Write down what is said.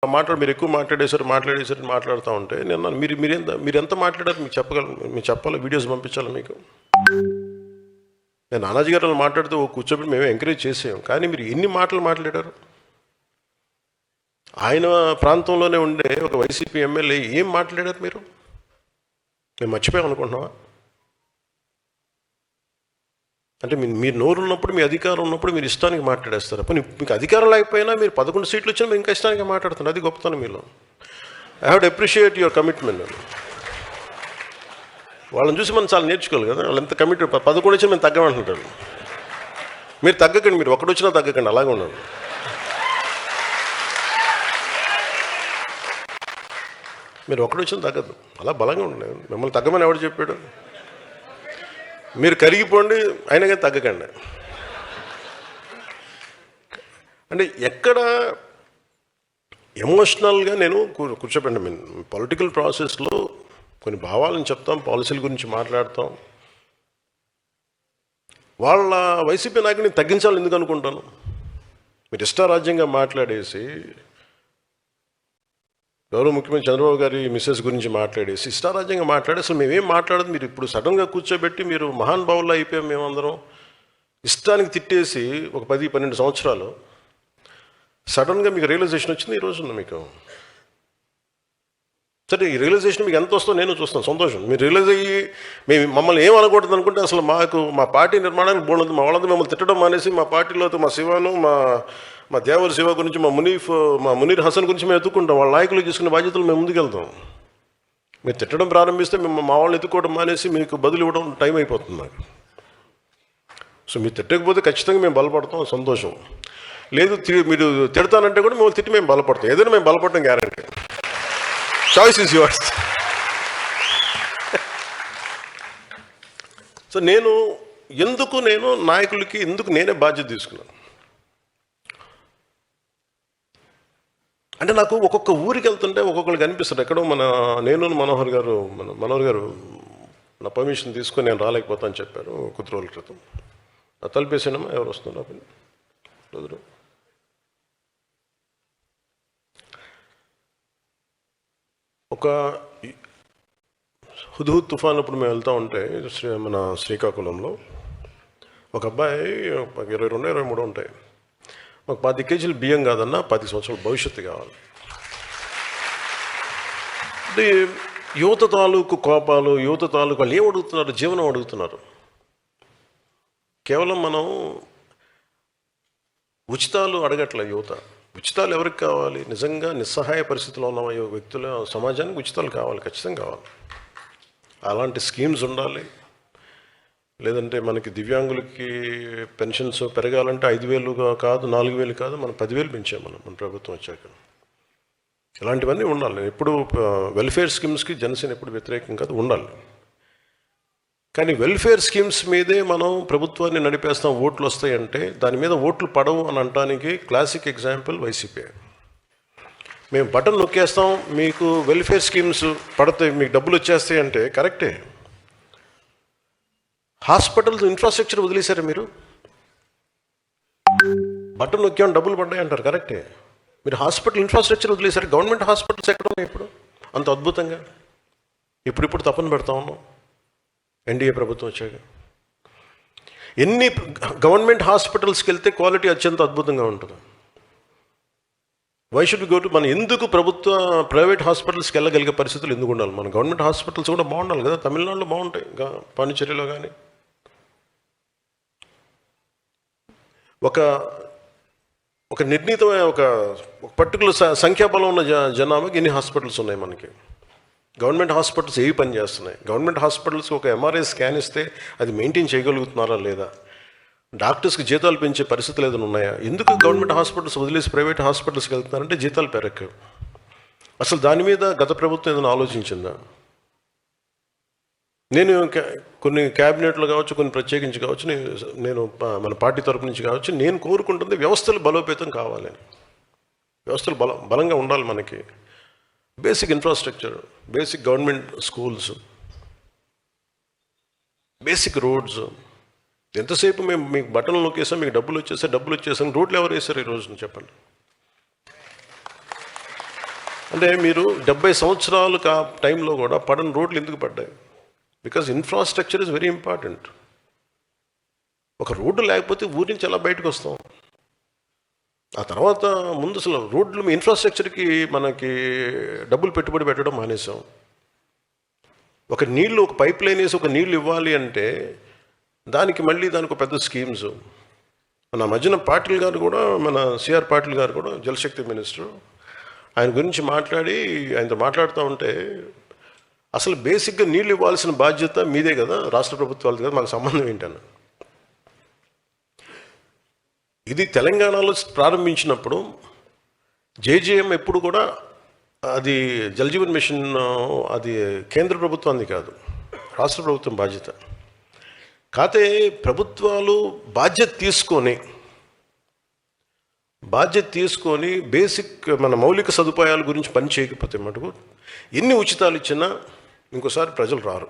మీరు ఎక్కువ మాట్లాడుతూ ఉంటే నేను మీరు ఎంత మాట్లాడారు మీకు చెప్పాలి, వీడియోస్ పంపించాలి మీకు. నేను నానాజీ గారు మాట్లాడుతూ కూర్చోబెట్టి మేము ఎంకరేజ్ చేసాం, కానీ మీరు ఎన్ని మాటలు మాట్లాడారు? ఆయన ప్రాంతంలోనే ఉండే ఒక వైసీపీ ఎమ్మెల్యే ఏం మాట్లాడారు మీరు? మేము మర్చిపోయాం అనుకుంటున్నావా? అంటే మీరు నోరు ఉన్నప్పుడు, మీ అధికారం ఉన్నప్పుడు మీరు ఇష్టానికి మాట్లాడేస్తారు. అప్పుడు మీకు అధికారం లేకపోయినా మీరు 11 సీట్లు వచ్చినా మీరు ఇంకా ఇష్టానికి మాట్లాడుతున్నారు. అది గొప్పతనం మీలో. I have to appreciate your commitment. వాళ్ళని చూసి మనం చాలా నేర్చుకోవాలి కదా. వాళ్ళు ఎంత కమిటెడ్. 11 వచ్చినా మేము తగ్గమంటుంటారు. మీరు తగ్గకండి, మీరు ఒక్కడు వచ్చినా తగ్గకండి, అలాగే ఉండండి. మీరు ఒక్కడు వచ్చినా తగ్గదు, అలా బలంగా ఉండండి. మిమ్మల్ని తగ్గమని ఎవడు చెప్పాడు? మీరు కరిగిపోండి, అయినా కానీ తగ్గకండి. అంటే ఎక్కడ ఎమోషనల్గా నేను కూర్చోబెట్టండి. మీన్ పొలిటికల్ ప్రాసెస్లో కొన్ని భావాలను చెప్తాం, పాలసీల గురించి మాట్లాడతాం. వాళ్ళ వైసీపీ నాయకుడిని తగ్గించాలని ఎందుకు అనుకుంటాను? మీరు ఇష్టారాజ్యంగా మాట్లాడేసి, గౌరవ ముఖ్యమంత్రి చంద్రబాబు గారి మిస్సెస్ గురించి మాట్లాడేసి ఇష్టారాజ్యంగా మాట్లాడేసి అసలు మేమేం మాట్లాడదు. మీరు ఇప్పుడు సడన్గా కూర్చోబెట్టి మీరు మహానుభావుల్లో అయిపోయాం మేమందరం. ఇష్టానికి తిట్టేసి ఒక 10-12 సంవత్సరాలు సడన్గా మీకు రియలైజేషన్ వచ్చింది ఈ రోజున మీకు. సరే, ఈ రియలైజేషన్ మీకు ఎంత వస్తుందో నేను చూస్తాను, సంతోషం. మీరు రియలైజ్ అయ్యి మమ్మల్ని ఏం అనకూడదు అనుకుంటే అసలు మా పార్టీ నిర్మాణానికి బోర్డు మా వాళ్ళంతా మిమ్మల్ని తిట్టడం మానేసి మా పార్టీలో మా శివాను, మా దేవర శివ గురించి, మా మునీర్ హసన్ గురించి మేము ఎత్తుకుంటాం. వాళ్ళ నాయకులు తీసుకునే బాధ్యతలు మేము ముందుకెళ్తాం. మీరు తిట్టడం ప్రారంభిస్తే మేము మా వాళ్ళని ఎత్తుకోవడం మానేసి మీకు బదులు ఇవ్వడం టైం అయిపోతుంది నాకు. సో మీరు తిట్టకపోతే ఖచ్చితంగా మేము బలపడతాం, సంతోషం. లేదు మీరు తిడతానంటే కూడా మేము తిట్టి మేము బలపడతాం. ఏదైనా మేము బలపడటం guarantee. Choice is yours. So నేను నాయకులకి నేనే బాధ్యత తీసుకున్నాను. అంటే నాకు ఒక్కొక్క ఊరికి వెళ్తుంటే ఒక్కొక్కరికి అనిపిస్తుంది, ఎక్కడో మనోహర్ గారు నా పర్మిషన్ తీసుకొని నేను రాలేకపోతాను చెప్పారు కొద్ది రోజుల క్రితం. తలిపేసానమ్మా, ఎవరు వస్తున్నారు? ఒక హుద్హుద్ తుఫాన్ అప్పుడు మేము వెళ్తూ ఉంటే మన శ్రీకాకుళంలో ఒక అబ్బాయి 22-23 ఉంటాయి. ఒక 10 కేజీలు బియ్యం కాదన్నా 10 సంవత్సరాల భవిష్యత్తు కావాలి. అంటే యువత తాలూకు కోపాలు, యువత తాలూకు వాళ్ళు ఏం అడుగుతున్నారు? జీవనం అడుగుతున్నారు. కేవలం మనం ఉచితాలు అడగట్లే యువత. ఉచితాలు ఎవరికి కావాలి? నిజంగా నిస్సహాయ పరిస్థితిలో ఉన్న వ్యక్తుల సమాజానికి ఉచితాలు కావాలి, ఖచ్చితంగా కావాలి. అలాంటి స్కీమ్స్ ఉండాలి. లేదంటే మనకి దివ్యాంగులకి పెన్షన్స్ పెరగాలంటే 5,000 కాదు, 4,000 కాదు, మనం 10,000 పెంచాం మన ప్రభుత్వం వచ్చాక. ఇలాంటివన్నీ ఉండాలి. ఎప్పుడు వెల్ఫేర్ స్కీమ్స్కి జనసేన ఎప్పుడు వ్యతిరేకం కాదు, ఉండాలి. కానీ వెల్ఫేర్ స్కీమ్స్ మీదే మనం ప్రభుత్వాన్ని నడిపేస్తాం, ఓట్లు వస్తాయంటే దాని మీద ఓట్లు పడవు అని అనడానికి క్లాసిక్ ఎగ్జాంపుల్ వైసీపీ. మేము బటన్ నొక్కేస్తాం, మీకు వెల్ఫేర్ స్కీమ్స్ పడతాయి, మీకు డబ్బులు వచ్చేస్తాయి అంటే కరెక్టే. హాస్పిటల్స్ ఇన్ఫ్రాస్ట్రక్చర్ వదిలేశారు మీరు. బటన్ నొక్కామని డబ్బులు పడ్డాయి అంటారు, కరెక్టే. మీరు హాస్పిటల్ ఇన్ఫ్రాస్ట్రక్చర్ వదిలేశారు. గవర్నమెంట్ హాస్పిటల్స్ ఎక్కడ ఉన్నాయి ఇప్పుడు అంత అద్భుతంగా? ఇప్పుడు తప్పని పెడతా ఉన్నాం ఎన్డీఏ ప్రభుత్వం వచ్చాక. ఎన్ని గవర్నమెంట్ హాస్పిటల్స్కి వెళ్తే క్వాలిటీ అత్యంత అద్భుతంగా ఉంటుంది. వై షుడ్ గో టు మనం ఎందుకు ప్రైవేట్ హాస్పిటల్స్కి వెళ్ళగలిగే పరిస్థితులు ఎందుకు ఉండాలి? మన గవర్నమెంట్ హాస్పిటల్స్ కూడా బాగుండాలి కదా. తమిళనాడులో బాగుంటాయి, పాండిచేరిలో కానీ. ఒక నిర్ణీతమైన ఒక పర్టికులర్ సంఖ్యాబలం ఉన్న జనాభాకి ఎన్ని హాస్పిటల్స్ ఉన్నాయి మనకి? గవర్నమెంట్ హాస్పిటల్స్ ఏవి పని చేస్తున్నాయి? గవర్నమెంట్ హాస్పిటల్స్కి ఒక ఎంఆర్ఐ స్కాన్ ఇస్తే అది మెయింటైన్ చేయగలుగుతున్నారా లేదా? డాక్టర్స్కి జీతాలు పెంచే పరిస్థితులు ఏదైనా ఉన్నాయా? ఎందుకు గవర్నమెంట్ హాస్పిటల్స్ వదిలేసి ప్రైవేట్ హాస్పిటల్స్కి వెళ్తున్నారంటే జీతాలు పెరగవు. అసలు దాని మీద గత ప్రభుత్వం ఏదైనా ఆలోచించిందా? నేను కొన్ని క్యాబినెట్లు కావచ్చు, కొన్ని ప్రత్యేకించి కావచ్చు, నేను మన పార్టీ తరపు నుంచి కావచ్చు, నేను కోరుకుంటుంది వ్యవస్థలు బలోపేతం కావాలని. వ్యవస్థలు బలంగా ఉండాలి మనకి. Basic infrastructure, basic government schools, basic roads. ఎంతసేపు మేము మీకు బటన్లు నొక్కేసాం, మీకు డబ్బులు వచ్చేసాం, రోడ్లు ఎవరు వేశారు ఈరోజు చెప్పండి? అంటే మీరు 70 సంవత్సరాలు టైంలో కూడా పడని రోడ్లు ఎందుకు పడ్డాయి? Because infrastructure is very important. ఒక రోడ్డు లేకపోతే ఊరి నుంచి ఎలా బయటకు వస్తాం? ఆ తర్వాత ముందు అసలు రోడ్లు ఇన్ఫ్రాస్ట్రక్చర్కి మనకి డబ్బులు పెట్టుబడి పెట్టడం మానేసాం. ఒక పైప్ లైన్ వేసి ఒక నీళ్ళు ఇవ్వాలి అంటే దానికి ఒక పెద్ద స్కీమ్స్. మన మధ్యన పాటిల్ గారు కూడా, మన సిఆర్ పాటిల్ గారు కూడా జలశక్తి మినిస్టర్, ఆయన గురించి ఆయనతో మాట్లాడుతూ ఉంటే అసలు బేసిక్గా నీళ్ళు ఇవ్వాల్సిన బాధ్యత మీదే కదా, రాష్ట్ర ప్రభుత్వాలది కదా, మాకు సంబంధం ఏంటన్న. ఇది తెలంగాణలో ప్రారంభించినప్పుడు జేజేఎం ఎప్పుడు కూడా అది జలజీవన్ మిషన్ అది కేంద్ర ప్రభుత్వాన్ని కాదు, రాష్ట్ర ప్రభుత్వం బాధ్యత. కాతే ప్రభుత్వాలు బాధ్యత తీసుకొని బేసిక్ మన మౌలిక సదుపాయాల గురించి పని చేయకపోతే మటుకు ఎన్ని ఉచితాలు ఇచ్చినా ఇంకోసారి ప్రజలు రారు.